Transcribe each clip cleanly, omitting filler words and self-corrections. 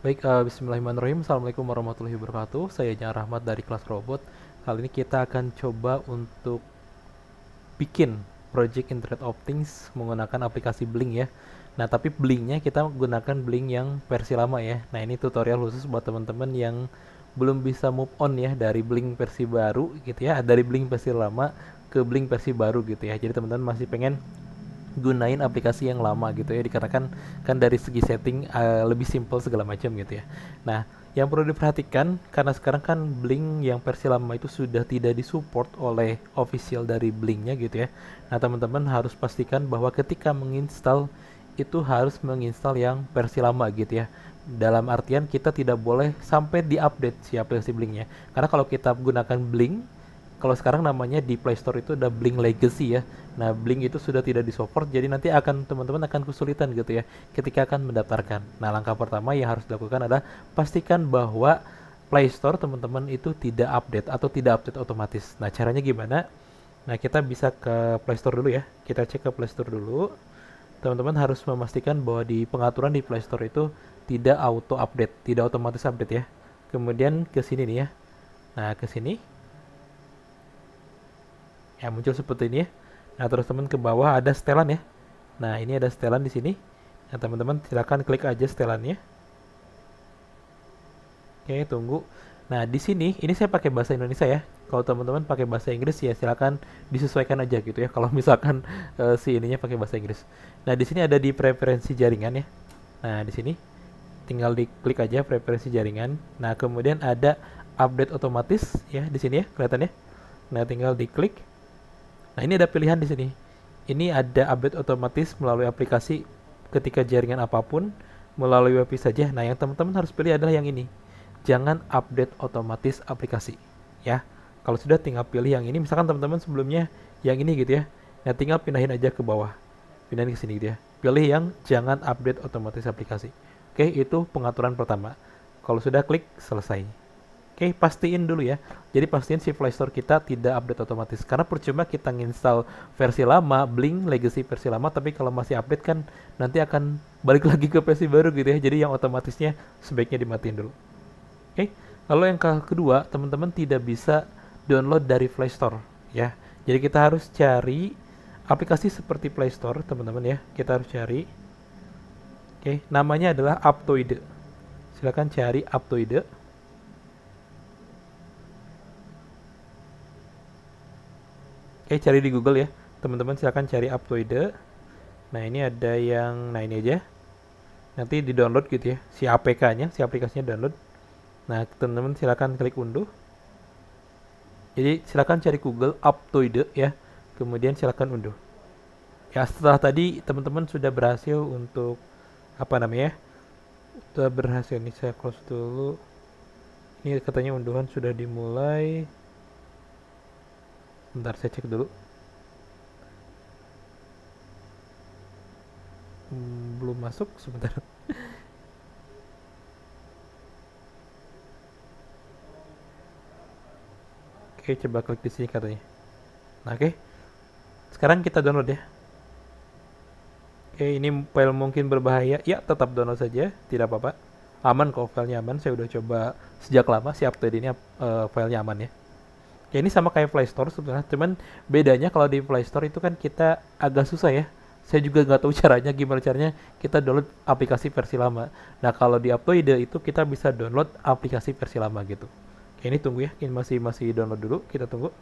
Baik, bismillahirrahmanirrahim. Assalamualaikum warahmatullahi wabarakatuh. Saya Jan Rahmat dari kelas robot. Kali ini kita akan coba untuk bikin project Internet of Things menggunakan aplikasi Blink ya. Nah, tapi Blinknya kita gunakan Blink yang versi lama ya. Nah, ini tutorial khusus buat teman-teman yang belum bisa move on ya dari Blink versi baru gitu ya, dari Blink versi lama ke Blink versi baru gitu ya. Jadi teman-teman masih pengen gunain aplikasi yang lama gitu ya, dikatakan kan dari segi setting lebih simple segala macam gitu ya. Nah, yang perlu diperhatikan karena sekarang kan Blink yang versi lama itu sudah tidak disupport oleh official dari Blinknya gitu ya. Nah, teman-teman harus pastikan bahwa ketika menginstal itu harus menginstal yang versi lama gitu ya. Dalam artian kita tidak boleh sampai diupdate si aplikasi Blinknya. Karena kalau kita gunakan Blink, kalau sekarang namanya di Play Store itu ada Blink Legacy ya. Nah, Blink itu sudah tidak disupport, jadi nanti akan teman-teman akan kesulitan gitu ya ketika akan mendaftarkan. Nah, langkah pertama yang harus dilakukan adalah pastikan bahwa Play Store teman-teman itu tidak update atau tidak update otomatis. Nah, caranya gimana? Nah, kita bisa ke Play Store dulu ya. Kita cek ke Play Store dulu. Teman-teman harus memastikan bahwa di pengaturan di Play Store itu tidak auto update, tidak otomatis update ya. Kemudian ke sini nih ya. Nah, ke sini ya muncul seperti ini ya. Nah, terus teman ke bawah ada setelan ya. Nah, ini ada setelan di sini. Nah, teman-teman silakan klik aja setelannya. Oke, tunggu. Nah, di sini ini saya pakai bahasa Indonesia ya. Kalau teman-teman pakai bahasa Inggris ya silakan disesuaikan aja gitu ya. Kalau misalkan si ininya pakai bahasa Inggris. Nah, di sini ada di preferensi jaringan ya. Nah, di sini tinggal diklik aja preferensi jaringan. Nah, kemudian ada update otomatis ya di sini ya, kelihatan ya. Nah, tinggal diklik. Nah, ini ada pilihan di sini. Ini ada update otomatis melalui aplikasi ketika jaringan apapun, melalui WiFi saja. Nah, yang teman-teman harus pilih adalah yang ini. Jangan update otomatis aplikasi. Ya, kalau sudah tinggal pilih yang ini. Misalkan teman-teman sebelumnya yang ini gitu ya. Nah, tinggal pindahin aja ke bawah. Pindahin ke sini gitu ya. Pilih yang jangan update otomatis aplikasi. Oke, itu pengaturan pertama. Kalau sudah klik selesai. Oke, pastiin dulu ya. Jadi pastiin si Play Store kita tidak update otomatis. Karena percuma kita nginstal versi lama, Blink Legacy versi lama, tapi kalau masih update kan nanti akan balik lagi ke versi baru gitu ya. Jadi yang otomatisnya sebaiknya dimatiin dulu. Oke, lalu yang kedua, teman-teman tidak bisa download dari Play Store ya. Jadi kita harus cari aplikasi seperti Play Store, teman-teman ya. Kita harus cari. Oke, namanya adalah Aptoide. Silakan cari Aptoide. Oke, cari di Google ya. Teman-teman silakan cari Aptoide. Nah, ini ada yang nah ini aja. Nanti di-download gitu ya. Si APK-nya, si aplikasinya download. Nah, teman-teman silakan klik unduh. Jadi, silakan cari Google Aptoide ya. Kemudian silakan unduh. Ya, setelah tadi teman-teman sudah berhasil untuk apa namanya? Sudah berhasil nih saya close dulu. Ini katanya unduhan sudah dimulai. Bentar saya cek dulu. Belum masuk sebentar. Oke, coba klik di sini katanya. Nah, oke. Sekarang kita download ya. Oke, ini file mungkin berbahaya. Ya, tetap download saja, tidak apa-apa. Aman kok, filenya aman. Saya udah coba sejak lama, si update ini filenya aman ya. Oke, ini sama kayak Play Store sebenarnya, cuman bedanya kalau di Play Store itu kan kita agak susah ya. Saya juga nggak tahu caranya gimana caranya kita download aplikasi versi lama. Nah, kalau di Upload itu kita bisa download aplikasi versi lama gitu. Oke, ini tunggu ya, ini masih masih download dulu, kita tunggu.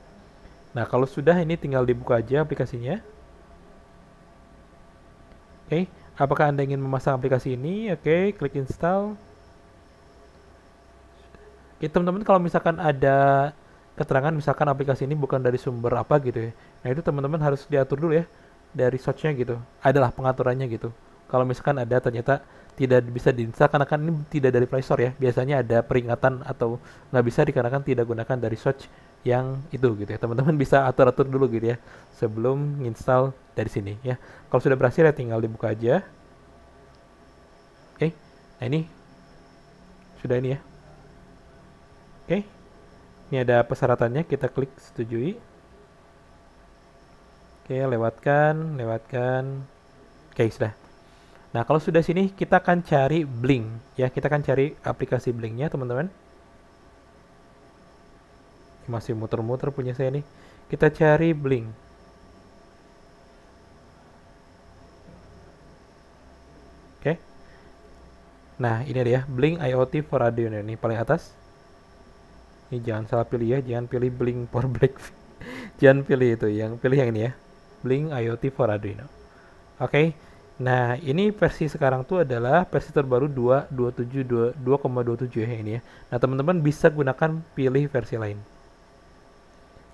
Nah, kalau sudah ini tinggal dibuka aja aplikasinya. Oke, apakah Anda ingin memasang aplikasi ini? Oke, klik install. Oke, teman-teman kalau misalkan ada keterangan misalkan aplikasi ini bukan dari sumber apa gitu ya. Nah, itu teman-teman harus diatur dulu ya dari search-nya gitu. Adalah pengaturannya gitu. Kalau misalkan ada ternyata tidak bisa diinstal karena kan ini tidak dari Play Store ya. Biasanya ada peringatan atau nggak bisa dikarenakan tidak gunakan dari search yang itu gitu ya. Teman-teman bisa atur-atur dulu gitu ya sebelum install dari sini ya. Kalau sudah berhasil ya tinggal dibuka aja. Oke. Nah, ini sudah ini ya. Oke. Ini ada persyaratannya, kita klik setujui. Oke, lewatkan, lewatkan. Oke, sudah. Nah, kalau sudah sini kita akan cari Blink ya, kita akan cari aplikasi Blinknya teman-teman. Masih muter-muter punya saya nih. Kita cari Blink. Oke. Nah, ini dia Blink IoT for Arduino, ini paling atas. Ini jangan salah pilih ya, jangan pilih Blink for Blackfin. Jangan pilih itu, pilih yang ini ya. Blink IoT for Arduino. Oke. Nah, ini versi sekarang tuh adalah versi terbaru 2.27 ya ini ya. Nah, teman-teman bisa gunakan pilih versi lain.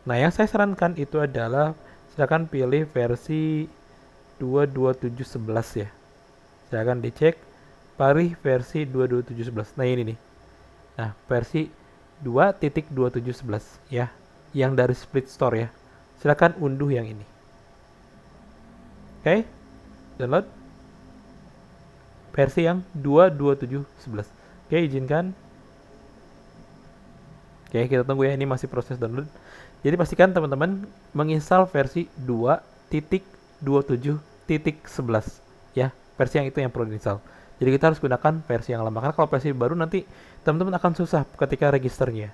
Nah, yang saya sarankan itu adalah silakan pilih versi 2.27.11 ya. Silakan dicek pilih versi 2.27.11. Nah, ini nih. Nah, versi 2.2711 ya, yang dari Split Store ya. Silakan unduh yang ini. Oke, download versi yang 2.2711. Oke, izinkan. Oke, kita tunggu ya, ini masih proses download. Jadi pastikan teman-teman menginstal versi 2.27.11 ya, versi yang itu yang perlu diinstal. Jadi kita harus gunakan versi yang lama, karena kalau versi baru nanti teman-teman akan susah ketika registernya.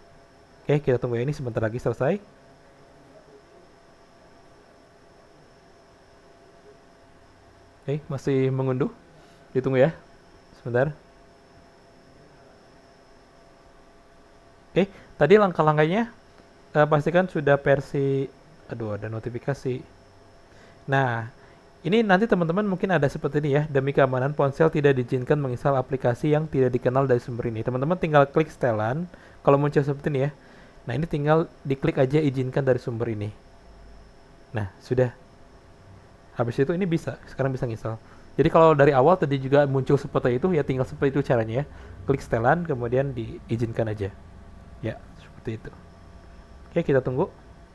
Oke, kita tunggu ya, ini sebentar lagi selesai. Oke, masih mengunduh. Ditunggu ya, sebentar. Oke, tadi langkah-langkahnya pastikan sudah versi. Aduh, ada notifikasi. Nah, ini nanti teman-teman mungkin ada seperti ini ya. Demi keamanan ponsel tidak diizinkan menginstal aplikasi yang tidak dikenal dari sumber ini. Teman-teman tinggal klik setelan. Kalau muncul seperti ini ya. Nah, ini tinggal diklik aja izinkan dari sumber ini. Nah, sudah. Habis itu ini bisa. Sekarang bisa nginstal. Jadi kalau dari awal tadi juga muncul seperti itu ya, tinggal seperti itu caranya ya. Klik setelan kemudian diizinkan aja. Ya, seperti itu. Oke, kita tunggu.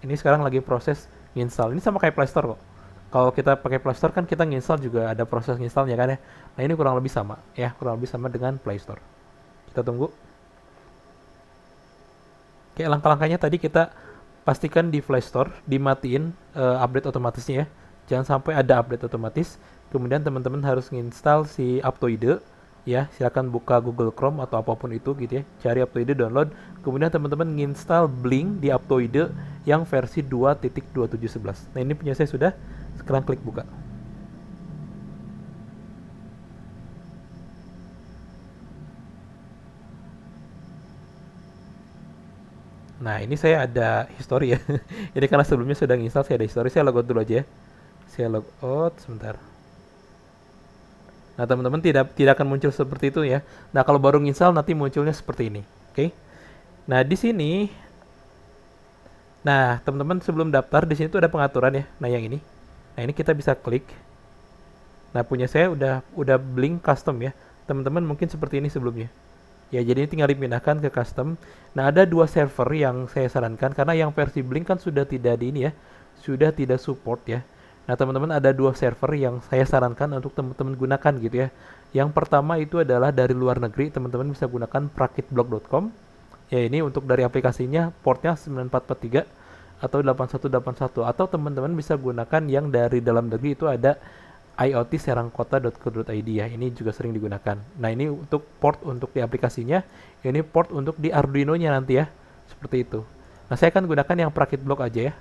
Ini sekarang lagi proses nginstal. Ini sama kayak Play Store kok. Kalau kita pakai Play Store kan kita nginstal juga ada proses nginstalnya kan ya. Nah, ini kurang lebih sama ya, kurang lebih sama dengan Play Store. Kita tunggu. Oke, langkah-langkahnya tadi kita pastikan di Play Store dimatiin update otomatisnya ya. Jangan sampai ada update otomatis. Kemudian teman-teman harus nginstal si Aptoide ya. Silakan buka Google Chrome atau apapun itu gitu ya. Cari Aptoide, download. Kemudian teman-teman nginstal Blink di Aptoide yang versi 2.2711. Nah, ini punya saya sudah. Sekarang klik buka. Nah, ini saya ada history ya. Ini karena sebelumnya sudah nginstal, saya ada history. Saya logout dulu aja ya. Saya logout sebentar. Nah, teman-teman tidak akan muncul seperti itu ya. Nah, kalau baru nginstal nanti munculnya seperti ini. Oke. Nah, di sini teman-teman sebelum daftar di sini tuh ada pengaturan ya. Nah, yang ini. Nah, ini kita bisa klik. Nah, punya saya udah Blink custom ya. Teman-teman mungkin seperti ini sebelumnya. Ya, jadi ini tinggal dipindahkan ke custom. Nah, ada dua server yang saya sarankan karena yang versi Blink kan sudah tidak di ini ya. Sudah tidak support ya. Nah, teman-teman ada dua server yang saya sarankan untuk teman-teman gunakan gitu ya. Yang pertama itu adalah dari luar negeri, teman-teman bisa gunakan prakitblog.com. Ya, ini untuk dari aplikasinya portnya 9443 atau 8181, atau teman-teman bisa gunakan yang dari dalam negeri itu ada iotserangkota.co.id ya. Ini juga sering digunakan. Nah, ini untuk port untuk di aplikasinya, ini port untuk di Arduino-nya nanti ya. Seperti itu. Nah, saya akan gunakan yang Prakitblog aja ya.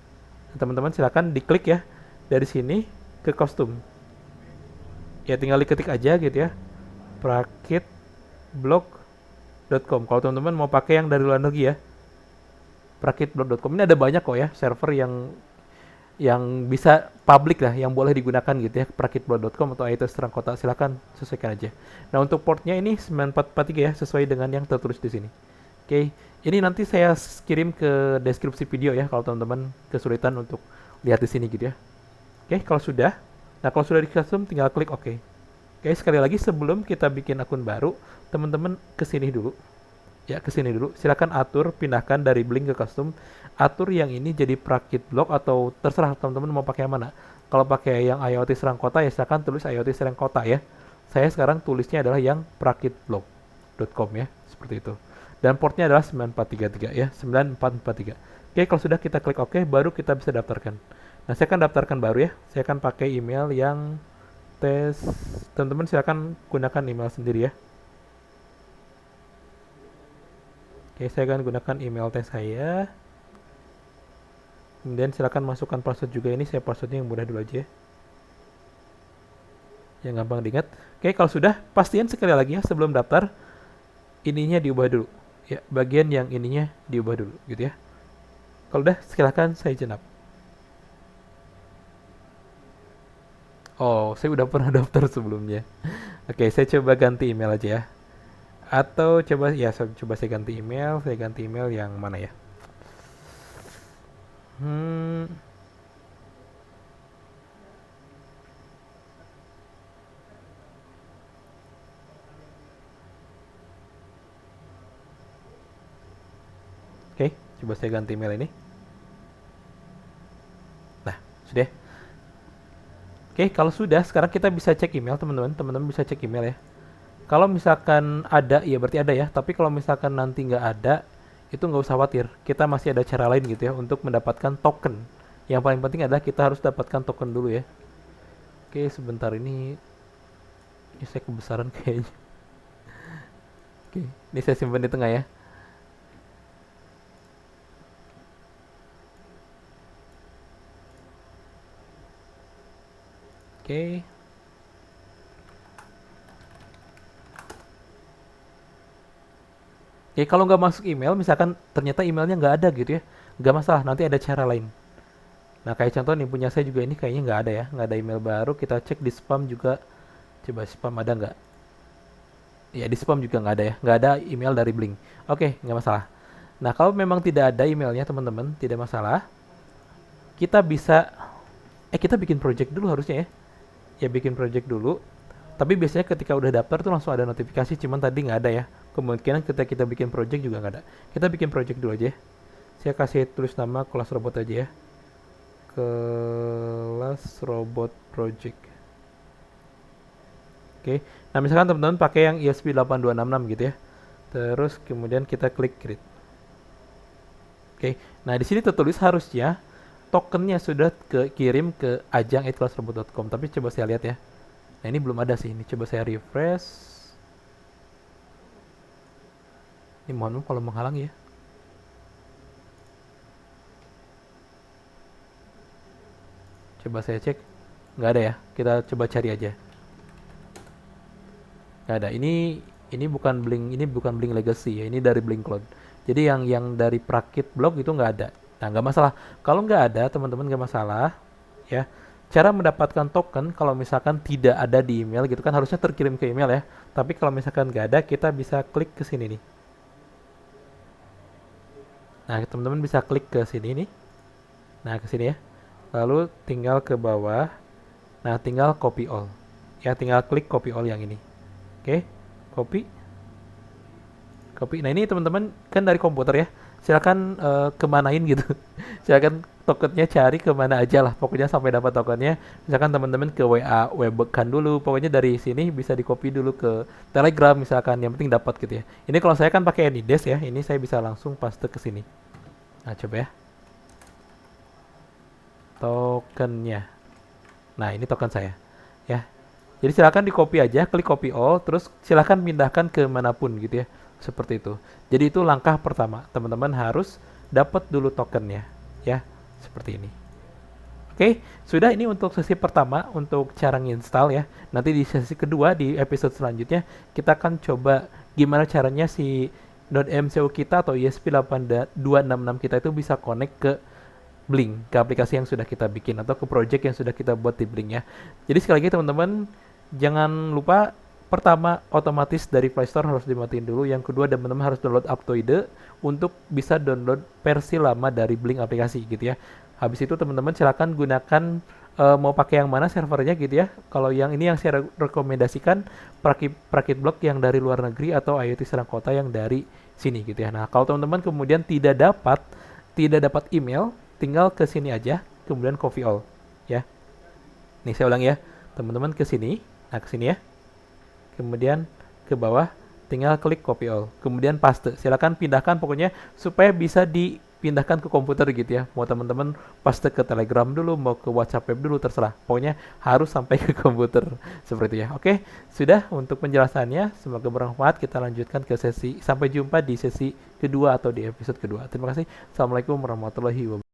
Teman-teman silakan diklik ya dari sini ke kostum. Ya, tinggal diketik aja gitu ya. Prakitblog.com. Kalau teman-teman mau pakai yang dari luar negeri ya. Prakitblog.com ini ada banyak kok ya server yang bisa public lah, yang boleh digunakan gitu ya. Prakitblog.com atau IoT Serangkota, silakan sesuaikan aja. Nah, untuk portnya ini 9443 ya, sesuai dengan yang tertulis di sini. Oke, ini nanti saya kirim ke deskripsi video ya kalau teman-teman kesulitan untuk lihat di sini gitu ya. Oke, kalau sudah, kalau sudah di custom tinggal klik OK. Oke, sekali lagi sebelum kita bikin akun baru, teman-teman kesini dulu. Ya, kesini dulu. Silakan atur, pindahkan dari Blink ke custom. Atur yang ini jadi Prakitblog atau terserah teman-teman mau pakai yang mana. Kalau pakai yang IoT Serangkota ya silakan tulis IoT Serangkota ya. Saya sekarang tulisnya adalah yang prakitblog.com ya, seperti itu. Dan portnya adalah 9433 ya, 9443. Oke, kalau sudah kita klik OK, baru kita bisa daftarkan. Nah, saya akan daftarkan baru ya. Saya akan pakai email yang tes, teman-teman silakan gunakan email sendiri ya. Oke, saya akan gunakan email tes saya. Kemudian silakan masukkan password juga, ini saya passwordnya yang mudah dulu aja ya, yang gampang diingat. Oke, kalau sudah, pastiin sekali lagi ya sebelum daftar, ininya diubah dulu. Ya, bagian yang ininya diubah dulu gitu ya. Kalau udah, silakan saya jenap. Oh, saya udah pernah daftar sebelumnya. Oke, saya coba ganti email aja ya. Atau coba ya, coba saya ganti email. Saya ganti email yang mana ya? Hmm, oke, coba saya ganti email ini. Nah, sudah. Oke, kalau sudah, sekarang kita bisa cek email teman-teman. Teman-teman bisa cek email ya. Kalau misalkan ada, ya berarti ada ya. Tapi kalau misalkan nanti nggak ada, itu nggak usah khawatir. Kita masih ada cara lain gitu ya untuk mendapatkan token. Yang paling penting adalah kita harus dapatkan token dulu ya. Oke, sebentar ini saya kebesaran kayaknya. Oke, ini saya simpan di tengah ya. Oke. Oke, kalau nggak masuk email, misalkan ternyata emailnya nggak ada gitu ya, nggak masalah, nanti ada cara lain. Nah, kayak contoh nih, punya saya juga ini kayaknya nggak ada ya, nggak ada email baru, kita cek di spam juga, coba spam ada nggak? Ya, di spam juga nggak ada ya, nggak ada email dari Blink. Oke, nggak masalah. Nah, kalau memang tidak ada emailnya teman-teman, tidak masalah, kita bisa, kita bikin project dulu harusnya ya. Ya, bikin project dulu, tapi biasanya ketika udah daftar tuh langsung ada notifikasi, cuman tadi nggak ada ya. Kemungkinan ketika kita bikin project juga nggak ada. Kita bikin project dulu aja ya. Saya kasih tulis nama kelas robot aja ya. Kelas robot project. Oke. Nah, misalkan teman-teman pakai yang ESP8266 gitu ya. Terus kemudian kita klik create. Oke. Nah, di sini tertulis harusnya tokennya sudah kirim ke ajang@kelasrobot.com, tapi coba saya lihat ya. Nah, ini belum ada sih. Ini coba saya refresh. Ini mohon maaf kalau menghalang ya. Coba saya cek. Nggak ada ya. Kita coba cari aja. Nggak ada. Ini bukan Blink Legacy ya. Ini dari Blink Cloud. Jadi yang dari Prakit Blog itu nggak ada. Nah, nggak masalah. Kalau nggak ada, teman-teman nggak masalah. Ya. Cara mendapatkan token kalau misalkan tidak ada di email gitu kan harusnya terkirim ke email ya. Tapi kalau misalkan nggak ada, kita bisa klik ke sini nih. Nah, teman-teman bisa klik ke sini nih. Nah, ke sini ya. Lalu tinggal ke bawah. Nah, tinggal copy all. Ya, tinggal klik copy all yang ini. Oke, copy. Copy. Nah, ini teman-teman kan dari komputer ya. Silakan kemanain gitu. Silakan tokennya cari kemana aja lah. Pokoknya sampai dapat tokennya. Misalkan teman-teman ke WA webkan dulu. Pokoknya dari sini bisa di copy dulu ke Telegram misalkan. Yang penting dapat gitu ya. Ini kalau saya kan pakai Anydesk ya. Ini saya bisa langsung paste ke sini. Nah, coba ya. Tokennya. Nah, ini token saya. Ya. Jadi silakan di copy aja, klik copy all, terus silakan pindahkan ke manapun gitu ya. Seperti itu. Jadi itu langkah pertama. Teman-teman harus dapat dulu tokennya. Ya, seperti ini. Oke, sudah ini untuk sesi pertama untuk cara nginstal ya. Nanti di sesi kedua di episode selanjutnya kita akan coba gimana caranya si Node MCU kita atau ESP8266 kita itu bisa connect ke Blink, ke aplikasi yang sudah kita bikin atau ke project yang sudah kita buat di Blink ya. Jadi sekali lagi teman-teman jangan lupa, pertama otomatis dari Play Store harus dimatiin dulu. Yang kedua teman-teman harus download Aptoide untuk bisa download versi lama dari Blink aplikasi gitu ya. Habis itu teman-teman silakan gunakan mau pakai yang mana servernya gitu ya. Kalau yang ini yang saya rekomendasikan Prakit Block yang dari luar negeri atau IoT Serang Kota yang dari sini gitu ya. Nah, kalau teman-teman kemudian tidak dapat email, tinggal ke sini aja, kemudian copy all ya. Nih saya ulang ya, teman-teman ke sini, nah ke sini ya, kemudian ke bawah, tinggal klik copy all, kemudian paste. Silakan pindahkan pokoknya supaya bisa di pindahkan ke komputer gitu ya. Mau teman-teman paste ke Telegram dulu, mau ke WhatsApp web dulu, terserah. Pokoknya harus sampai ke komputer seperti ya. Oke, sudah untuk penjelasannya. Semoga bermanfaat. Kita lanjutkan ke sesi. Sampai jumpa di sesi kedua atau di episode kedua. Terima kasih. Assalamualaikum warahmatullahi wabarakatuh.